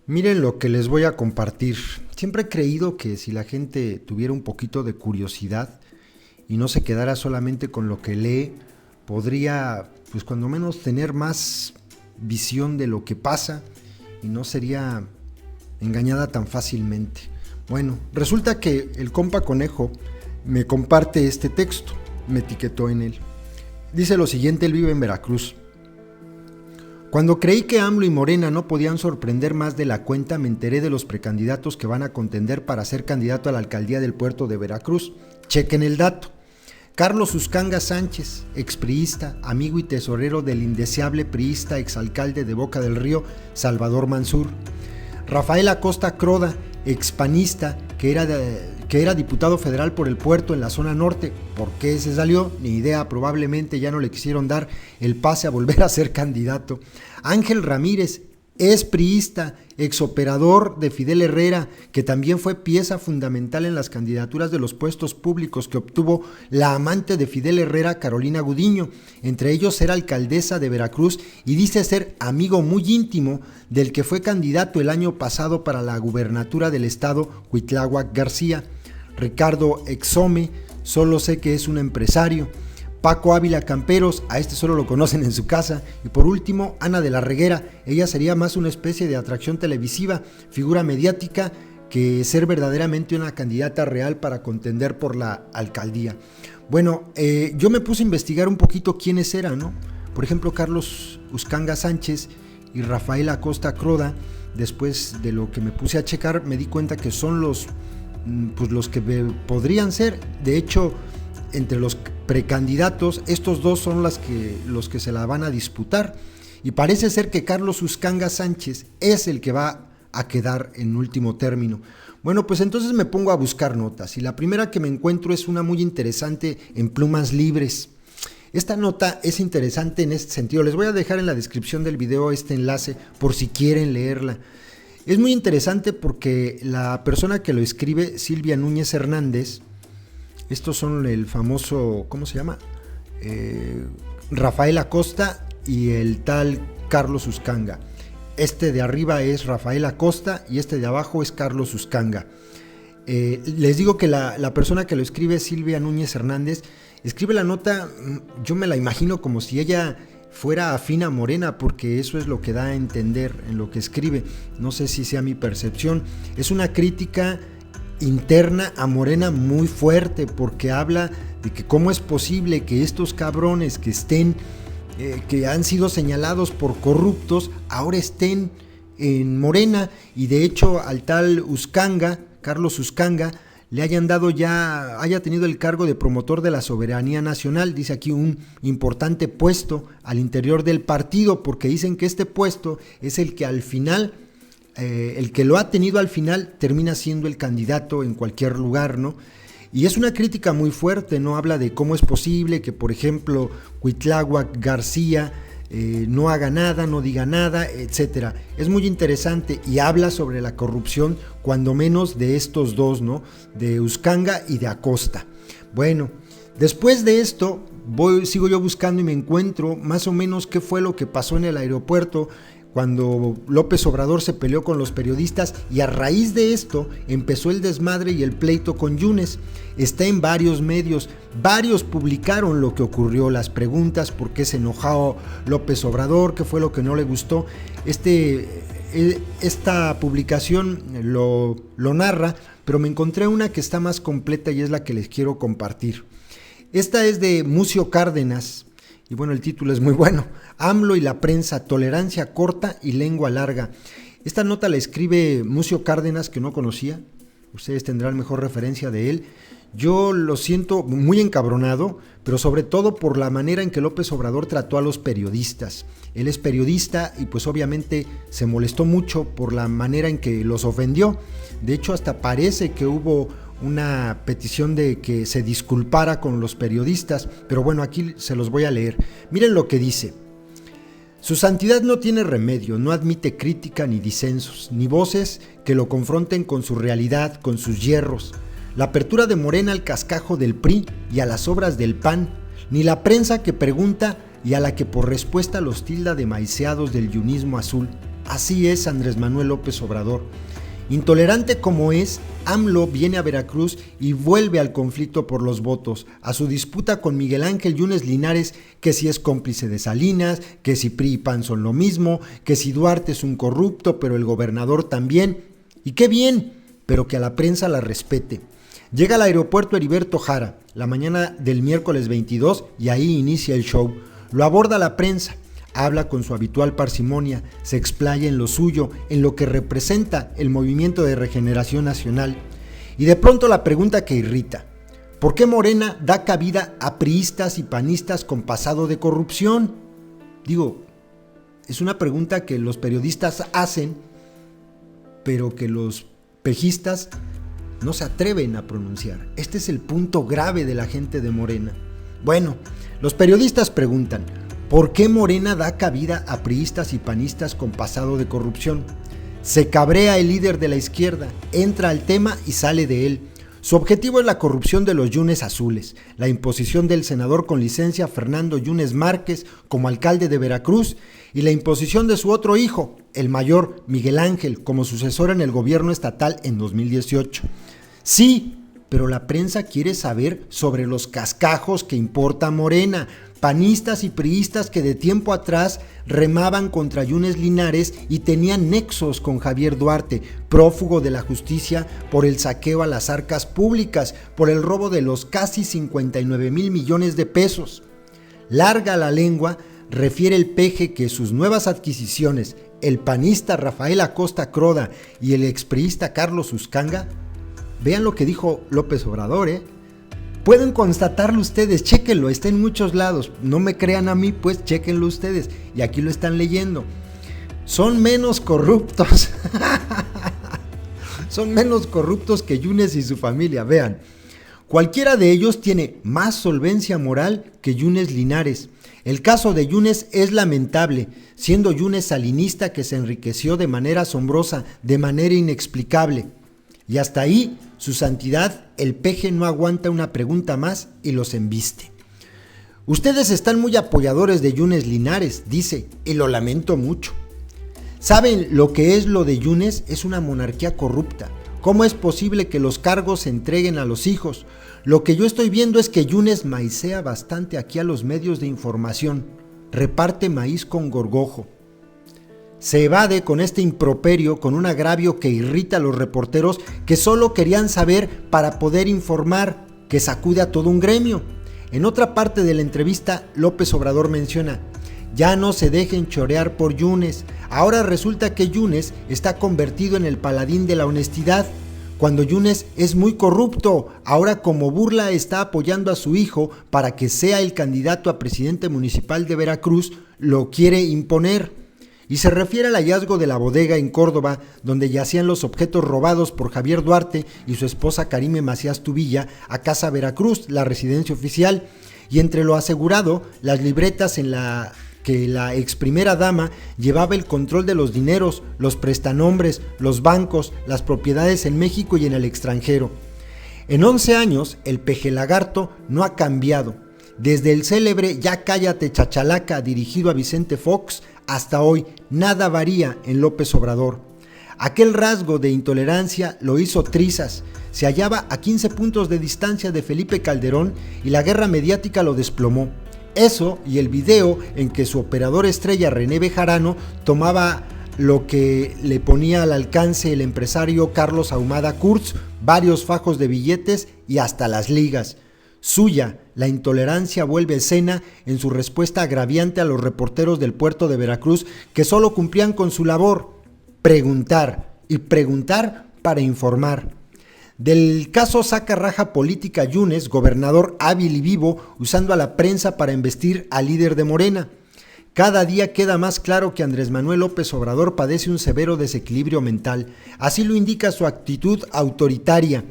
Miren lo que les voy a compartir. Siempre he creído que si la gente tuviera un poquito de curiosidad y no se quedara solamente con lo que lee, podría, pues cuando menos, tener más visión de lo que pasa y no sería engañada tan fácilmente. Bueno, resulta que el compa Conejo me comparte este texto, me etiquetó en él. Dice lo siguiente, él vive en Veracruz. Cuando creí que AMLO y Morena no podían sorprender más de la cuenta, me enteré de los precandidatos que van a contender para ser candidato a la alcaldía del puerto de Veracruz. Chequen el dato. Carlos Uscanga Sánchez, expriista, amigo y tesorero del indeseable priista exalcalde de Boca del Río, Salvador Mansur. Rafael Acosta Croda, expanista, que era diputado federal por el puerto en la zona norte. ¿Por qué se salió? Ni idea, probablemente ya no le quisieron dar el pase a volver a ser candidato. Ángel Ramírez, expriista, exoperador de Fidel Herrera, que también fue pieza fundamental en las candidaturas de los puestos públicos que obtuvo la amante de Fidel Herrera, Carolina Gudiño. Entre ellos era alcaldesa de Veracruz y dice ser amigo muy íntimo del que fue candidato el año pasado para la gubernatura del estado, Cuitláhuac García. Ricardo Exome, solo sé que es un empresario. Paco Ávila Camperos, a este solo lo conocen en su casa. Y por último, Ana de la Reguera, ella sería más una especie de atracción televisiva, figura mediática, que ser verdaderamente una candidata real para contender por la alcaldía. Bueno, yo me puse a investigar un poquito quiénes eran, ¿no? Por ejemplo, Carlos Uscanga Sánchez y Rafael Acosta Croda. Después de lo que me puse a checar, me di cuenta que son los que podrían ser. De hecho, entre los precandidatos, estos dos son los que se la van a disputar, y parece ser que Carlos Uscanga Sánchez es el que va a quedar en último término. Bueno, pues entonces me pongo a buscar notas, y la primera que me encuentro es una muy interesante en Plumas Libres. Esta nota es interesante en este sentido. Les voy a dejar en la descripción del video este enlace por si quieren leerla. Es muy interesante porque la persona que lo escribe, Silvia Núñez Hernández, estos son el famoso, ¿cómo se llama? Rafael Acosta y el tal Carlos Uscanga. Este de arriba es Rafael Acosta y este de abajo es Carlos Uscanga. Les digo que la persona que lo escribe, Silvia Núñez Hernández, escribe la nota, yo me la imagino como si ella fuera afín a Morena, porque eso es lo que da a entender en lo que escribe. No sé si sea mi percepción. Es una crítica interna a Morena muy fuerte, porque habla de que cómo es posible que estos cabrones que que han sido señalados por corruptos ahora estén en Morena, y de hecho al tal Uscanga, Carlos Uscanga, le haya tenido el cargo de promotor de la soberanía nacional. Dice aquí un importante puesto al interior del partido, porque dicen que este puesto es el que al final el que lo ha tenido al final termina siendo el candidato en cualquier lugar, ¿no? Y es una crítica muy fuerte, ¿no? Habla de cómo es posible que, por ejemplo, Cuitláhuac García no haga nada, no diga nada, etcétera. Es muy interesante y habla sobre la corrupción, cuando menos de estos dos, ¿no? De Uscanga y de Acosta. Bueno, después de esto, sigo yo buscando y me encuentro más o menos qué fue lo que pasó en el aeropuerto cuando López Obrador se peleó con los periodistas, y a raíz de esto empezó el desmadre y el pleito con Yunes. Está en varios medios, varios publicaron lo que ocurrió, las preguntas, por qué se enojó López Obrador, qué fue lo que no le gustó. Esta publicación lo narra, pero me encontré una que está más completa y es la que les quiero compartir. Esta es de Mucio Cárdenas. Y bueno, el título es muy bueno. AMLO y la prensa, tolerancia corta y lengua larga. Esta nota la escribe Mucio Cárdenas, que no conocía. Ustedes tendrán mejor referencia de él. Yo lo siento muy encabronado, pero sobre todo por la manera en que López Obrador trató a los periodistas. Él es periodista y pues obviamente se molestó mucho por la manera en que los ofendió. De hecho, hasta parece que hubo una petición de que se disculpara con los periodistas, pero bueno, aquí se los voy a leer. Miren lo que dice. Su santidad no tiene remedio, no admite crítica ni disensos, ni voces que lo confronten con su realidad, con sus yerros. La apertura de Morena al cascajo del PRI y a las obras del PAN, ni la prensa que pregunta y a la que por respuesta los tilda de maiceados del yunismo azul. Así es Andrés Manuel López Obrador. Intolerante como es, AMLO viene a Veracruz y vuelve al conflicto por los votos, a su disputa con Miguel Ángel Yunes Linares, que si es cómplice de Salinas, que si PRI y PAN son lo mismo, que si Duarte es un corrupto, pero el gobernador también. Y qué bien, pero que a la prensa la respete. Llega al aeropuerto Heriberto Jara, la mañana del miércoles 22, y ahí inicia el show. Lo aborda la prensa. Habla con su habitual parsimonia, se explaya en lo suyo, en lo que representa el Movimiento de Regeneración Nacional. Y de pronto la pregunta que irrita: ¿por qué Morena da cabida a priistas y panistas con pasado de corrupción? Digo, es una pregunta que los periodistas hacen, pero que los pejistas no se atreven a pronunciar. Este es el punto grave de la gente de Morena. Bueno, los periodistas preguntan: ¿por qué Morena da cabida a priistas y panistas con pasado de corrupción? Se cabrea el líder de la izquierda, entra al tema y sale de él. Su objetivo es la corrupción de los Yunes azules, la imposición del senador con licencia Fernando Yunes Márquez como alcalde de Veracruz y la imposición de su otro hijo, el mayor Miguel Ángel, como sucesor en el gobierno estatal en 2018. Sí, pero la prensa quiere saber sobre los cascajos que importa Morena, panistas y priistas que de tiempo atrás remaban contra Yunes Linares y tenían nexos con Javier Duarte, prófugo de la justicia por el saqueo a las arcas públicas, por el robo de los casi 59,000 millones de pesos. Larga la lengua, refiere el peje que sus nuevas adquisiciones, el panista Rafael Acosta Croda y el expriista Carlos Uscanga, vean lo que dijo López Obrador, pueden constatarlo ustedes, chéquenlo, está en muchos lados. No me crean a mí, pues chéquenlo ustedes. Y aquí lo están leyendo. Son menos corruptos. Son menos corruptos que Yunes y su familia, vean. Cualquiera de ellos tiene más solvencia moral que Yunes Linares. El caso de Yunes es lamentable, siendo Yunes salinista que se enriqueció de manera asombrosa, de manera inexplicable. Y hasta ahí, su santidad, el peje no aguanta una pregunta más y los embiste. Ustedes están muy apoyadores de Yunes Linares, dice, y lo lamento mucho. ¿Saben lo que es lo de Yunes? Es una monarquía corrupta. ¿Cómo es posible que los cargos se entreguen a los hijos? Lo que yo estoy viendo es que Yunes maicea bastante aquí a los medios de información. Reparte maíz con gorgojo. Se evade con este improperio, con un agravio que irrita a los reporteros que solo querían saber para poder informar, que sacude a todo un gremio. En otra parte de la entrevista, López Obrador menciona: ya no se dejen chorear por Yunes, ahora resulta que Yunes está convertido en el paladín de la honestidad, cuando Yunes es muy corrupto, ahora como burla está apoyando a su hijo para que sea el candidato a presidente municipal de Veracruz, lo quiere imponer. Y se refiere al hallazgo de la bodega en Córdoba, donde yacían los objetos robados por Javier Duarte y su esposa Karime Macías Tubilla a Casa Veracruz, la residencia oficial, y entre lo asegurado, las libretas en la que la ex primera dama llevaba el control de los dineros, los prestanombres, los bancos, las propiedades en México y en el extranjero. En 11 años, el peje lagarto no ha cambiado. Desde el célebre Ya cállate chachalaca dirigido a Vicente Fox, hasta hoy nada varía en López Obrador. Aquel rasgo de intolerancia lo hizo trizas, se hallaba a 15 puntos de distancia de Felipe Calderón y la guerra mediática lo desplomó. Eso y el video en que su operador estrella René Bejarano tomaba lo que le ponía al alcance el empresario Carlos Ahumada Kurz, varios fajos de billetes y hasta las ligas. Suya, la intolerancia vuelve escena en su respuesta agraviante a los reporteros del puerto de Veracruz que solo cumplían con su labor: preguntar, y preguntar para informar. Del caso saca raja política Yunes, gobernador hábil y vivo, usando a la prensa para embestir al líder de Morena. Cada día queda más claro que Andrés Manuel López Obrador padece un severo desequilibrio mental. Así lo indica su actitud autoritaria.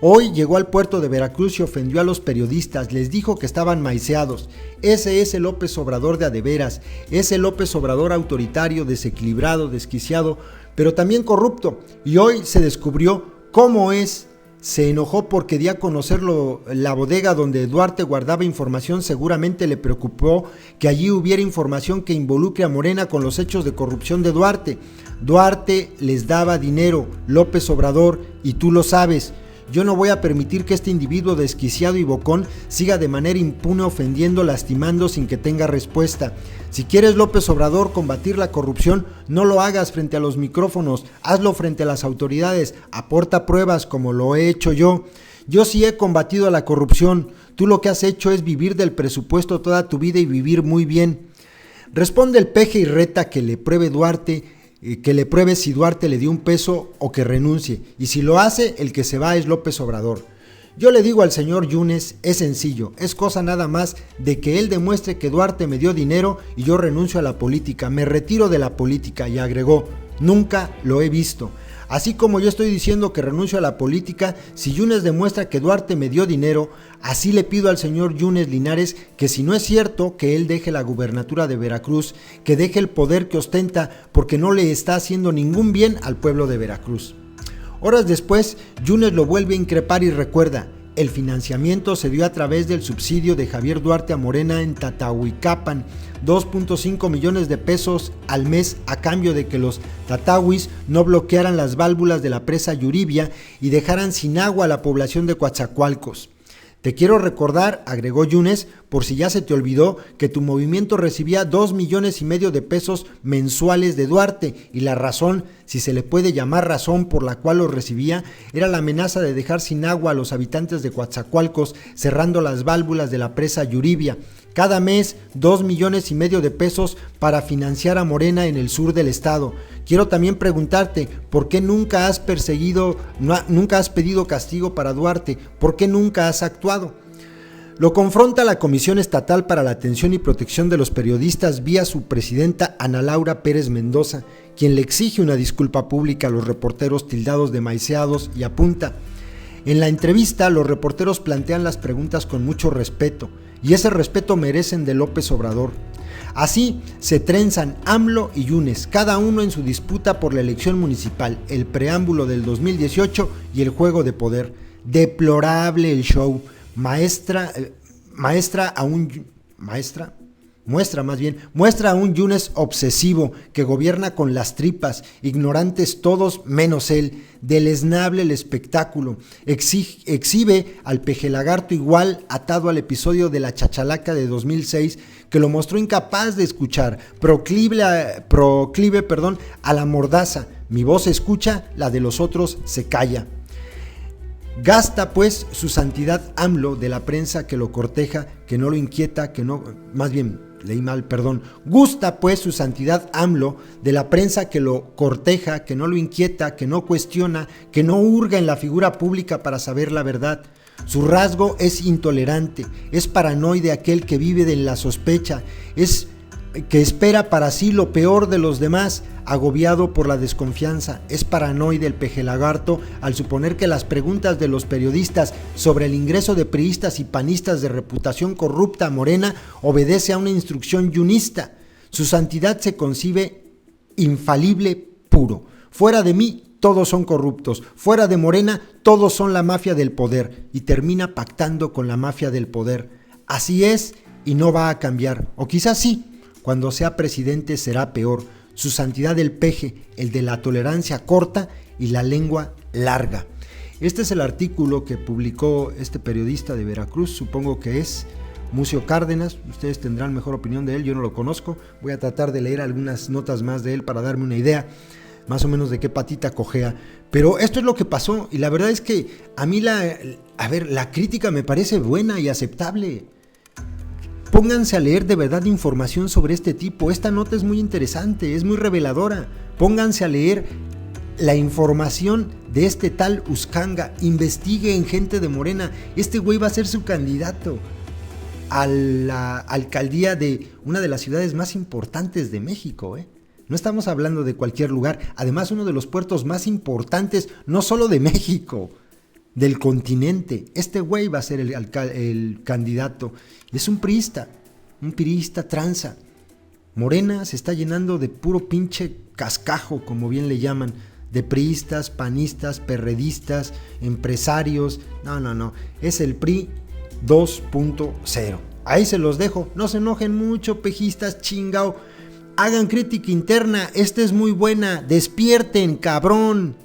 Hoy llegó al puerto de Veracruz y ofendió a los periodistas, les dijo que estaban maiceados. Ese es el López Obrador de a de veras, ese López Obrador autoritario, desequilibrado, desquiciado, pero también corrupto. Y hoy se descubrió cómo es. se enojó porque di a conocer la bodega donde Duarte guardaba información. Seguramente le preocupó que allí hubiera información que involucre a Morena con los hechos de corrupción de Duarte. Duarte les daba dinero, López Obrador, y tú lo sabes. Yo no voy a permitir que este individuo desquiciado y bocón siga de manera impune ofendiendo, lastimando sin que tenga respuesta. Si quieres, López Obrador, combatir la corrupción, no lo hagas frente a los micrófonos, hazlo frente a las autoridades, aporta pruebas como lo he hecho yo. Yo sí he combatido a la corrupción, tú lo que has hecho es vivir del presupuesto toda tu vida y vivir muy bien. Responde el peje y reta que le pruebe si Duarte le dio un peso o que renuncie, y si lo hace, el que se va es López Obrador. Yo le digo al señor Yunes, es sencillo, es cosa nada más de que él demuestre que Duarte me dio dinero y yo renuncio a la política, me retiro de la política, y agregó, nunca lo he visto. Así como yo estoy diciendo que renuncio a la política, si Yunes demuestra que Duarte me dio dinero, así le pido al señor Yunes Linares que si no es cierto, que él deje la gubernatura de Veracruz, que deje el poder que ostenta, porque no le está haciendo ningún bien al pueblo de Veracruz. Horas después, Yunes lo vuelve a increpar y recuerda, el financiamiento se dio a través del subsidio de Javier Duarte a Morena en Tatahuicapan, 2.5 millones de pesos al mes a cambio de que los tatawis no bloquearan las válvulas de la presa Yuribia y dejaran sin agua a la población de Coatzacoalcos. Te quiero recordar, agregó Yunes, por si ya se te olvidó, que tu movimiento recibía 2,5 millones de pesos mensuales de Duarte, y la razón, si se le puede llamar razón por la cual los recibía, era la amenaza de dejar sin agua a los habitantes de Coatzacoalcos, cerrando las válvulas de la presa Yuribia. Cada mes 2,5 millones de pesos para financiar a Morena en el sur del estado. Quiero también preguntarte, ¿por qué nunca has pedido castigo para Duarte? ¿Por qué nunca has actuado? Lo confronta la Comisión Estatal para la Atención y Protección de los Periodistas vía su presidenta Ana Laura Pérez Mendoza, quien le exige una disculpa pública a los reporteros tildados de maiceados y apunta. En la entrevista, los reporteros plantean las preguntas con mucho respeto, y ese respeto merecen de López Obrador. Así se trenzan AMLO y Yunes, cada uno en su disputa por la elección municipal, el preámbulo del 2018 y el juego de poder. Deplorable el show. Muestra a un Yunes obsesivo que gobierna con las tripas, ignorantes todos menos él, deleznable el espectáculo, exhibe al pejelagarto igual atado al episodio de la chachalaca de 2006 que lo mostró incapaz de escuchar, proclive a la mordaza, mi voz se escucha, la de los otros se calla. Gasta pues su santidad AMLO de la prensa que lo corteja, que no lo inquieta, Gusta pues su santidad AMLO de la prensa que lo corteja, que no lo inquieta, que no cuestiona, que no hurga en la figura pública para saber la verdad. Su rasgo es intolerante, es paranoide aquel que vive de la sospecha, es que espera para sí lo peor de los demás, agobiado por la desconfianza. Es paranoide el pejelagarto al suponer que las preguntas de los periodistas sobre el ingreso de priistas y panistas de reputación corrupta a Morena obedece a una instrucción yunista. Su santidad se concibe infalible, puro. Fuera de mí todos son corruptos, fuera de Morena todos son la mafia del poder, y termina pactando con la mafia del poder. Así es y no va a cambiar, o quizás sí. Cuando sea presidente será peor. Su santidad el peje, el de la tolerancia corta y la lengua larga. Este es el artículo que publicó este periodista de Veracruz, supongo que es Mucio Cárdenas. Ustedes tendrán mejor opinión de él, yo no lo conozco. Voy a tratar de leer algunas notas más de él para darme una idea más o menos de qué patita cojea. Pero esto es lo que pasó, y la verdad es que a mí la crítica me parece buena y aceptable. Pónganse a leer de verdad información sobre este tipo. Esta nota es muy interesante, es muy reveladora. Pónganse a leer la información de este tal Uscanga. Investiguen gente de Morena. Este güey va a ser su candidato a la alcaldía de una de las ciudades más importantes de México, No estamos hablando de cualquier lugar. Además, uno de los puertos más importantes, no solo de México, del continente. Este güey va a ser el candidato. Es un priista tranza. Morena se está llenando de puro pinche cascajo, como bien le llaman, de priistas, panistas, perredistas, empresarios. No, es el PRI 2.0. Ahí se los dejo, no se enojen mucho, pejistas, chingao. Hagan crítica interna, esta es muy buena, despierten, cabrón.